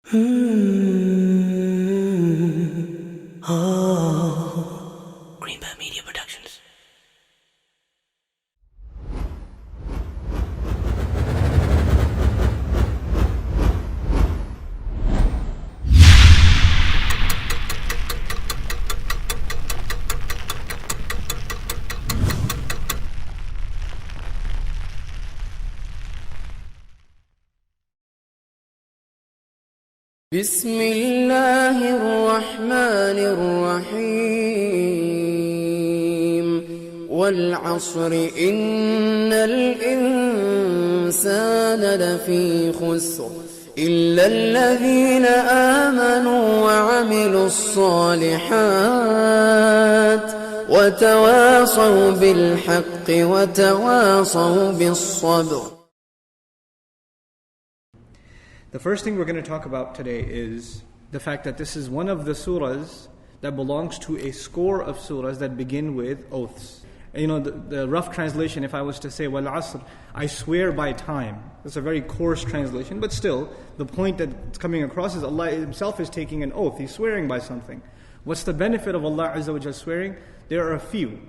Greenbird Media Productions. بسم الله الرحمن الرحيم والعصر إن الإنسان لفي خسر إلا الذين آمنوا وعملوا الصالحات وتواصوا بالحق وتواصوا بالصبر. The first thing we're going to talk about today is the fact that this is one of the surahs that belongs to a score of surahs that begin with oaths. And you know, the rough translation, if I was to say, Wal Asr, I swear by time. That's a very coarse translation, but still, the point that's coming across is Allah Himself is taking an oath. He's swearing by something. What's the benefit of Allah Azza wa Jal swearing? There are a few.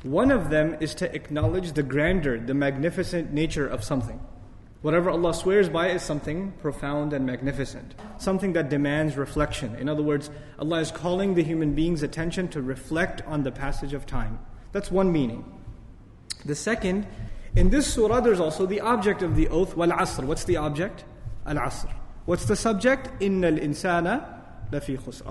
One of them is to acknowledge the grandeur, the magnificent nature of something. Whatever Allah swears by is something profound and magnificent, something that demands reflection. In other words, Allah is calling the human being's attention to reflect on the passage of time. That's one meaning. The second, in this surah there's also the object of the oath, wal asr. What's the object? Al asr. What's the subject? Innal insana lafi khusr.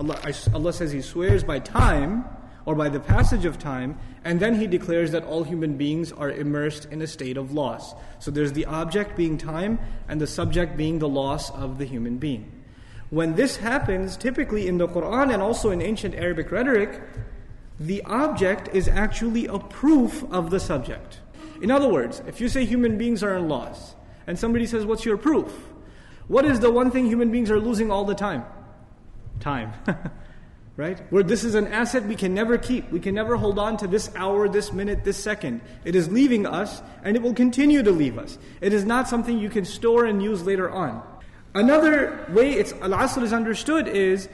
Allah says He swears by time, or by the passage of time, and then He declares that all human beings are immersed in a state of loss. So there's the object being time, and the subject being the loss of the human being. When this happens, typically in the Quran and also in ancient Arabic rhetoric, the object is actually a proof of the subject. In other words, if you say human beings are in loss, and somebody says, what's your proof? What is the one thing human beings are losing all the time? Time. Right? Where this is an asset we can never keep. We can never hold on to this hour, this minute, this second. It is leaving us, and it will continue to leave us. It is not something you can store and use later on. Another way Al-Asr is understood is,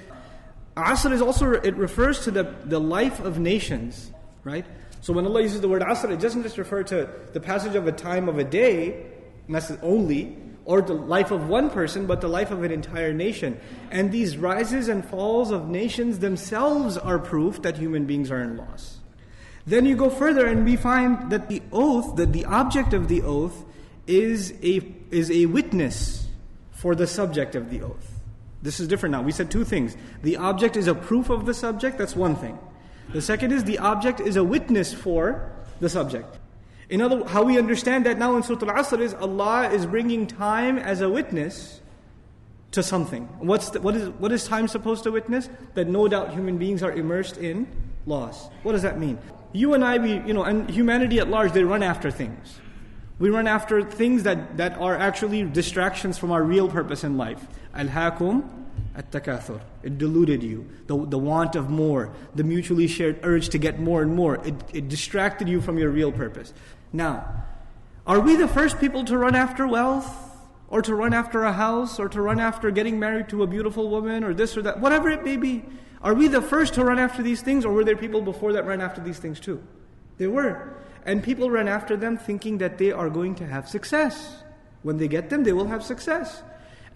Asr is also, it refers to the life of nations. Right? So when Allah uses the word Asr, it doesn't just refer to the passage of a time of a day, and that's only, or the life of one person, but the life of an entire nation. And these rises and falls of nations themselves are proof that human beings are in loss. Then you go further and we find that the oath, that the object of the oath is a witness for the subject of the oath. This is different now. We said two things. The object is a proof of the subject, that's one thing. The second is the object is a witness for the subject. In other words, how we understand that now in Surah Al-Asr is Allah is bringing time as a witness to something. What is time supposed to witness? That no doubt human beings are immersed in loss. What does that mean? You and I, and humanity at large, they run after things. We run after things that are actually distractions from our real purpose in life. Alhaakum at-takathur. It deluded you. The want of more, the mutually shared urge to get more and more. It distracted you from your real purpose. Now, are we the first people to run after wealth? Or to run after a house? Or to run after getting married to a beautiful woman? Or this or that? Whatever it may be. Are we the first to run after these things? Or were there people before that ran after these things too? There were. And people ran after them thinking that they are going to have success. When they get them, they will have success.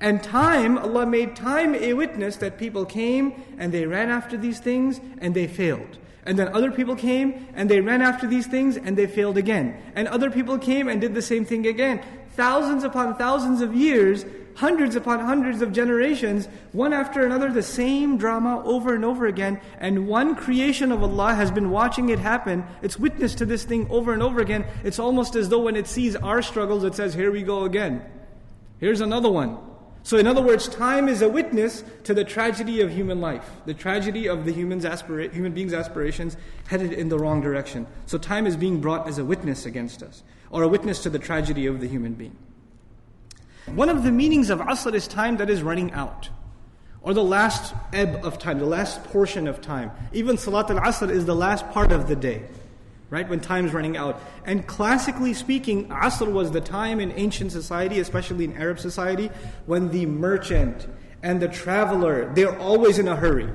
And time, Allah made time a witness that people came and they ran after these things and they failed. And then other people came and they ran after these things and they failed again. And other people came and did the same thing again. Thousands upon thousands of years, hundreds upon hundreds of generations, one after another, the same drama over and over again. And one creation of Allah has been watching it happen. It's witness to this thing over and over again. It's almost as though when it sees our struggles, it says, here we go again. Here's another one. So in other words, time is a witness to the tragedy of human life, the tragedy of the human being's aspirations headed in the wrong direction. So time is being brought as a witness against us, or a witness to the tragedy of the human being. One of the meanings of Asr is time that is running out, or the last ebb of time, the last portion of time. Even Salat al-Asr is the last part of the day. right? When time's running out. And classically speaking, Asr was the time in ancient society, especially in Arab society, when the merchant and the traveler, they're always in a hurry.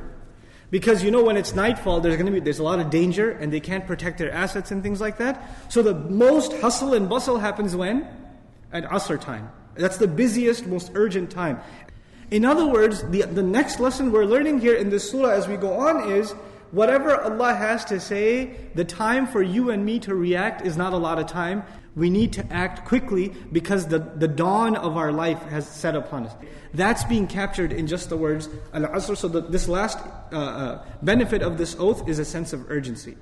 Because when it's nightfall, there's a lot of danger, and they can't protect their assets and things like that. So the most hustle and bustle happens when? At Asr time. That's the busiest, most urgent time. In other words, the next lesson we're learning here in this surah as we go on is, whatever Allah has to say, the time for you and me to react is not a lot of time. We need to act quickly because the dawn of our life has set upon us. That's being captured in just the words Al-Asr. So this last benefit of this oath is a sense of urgency.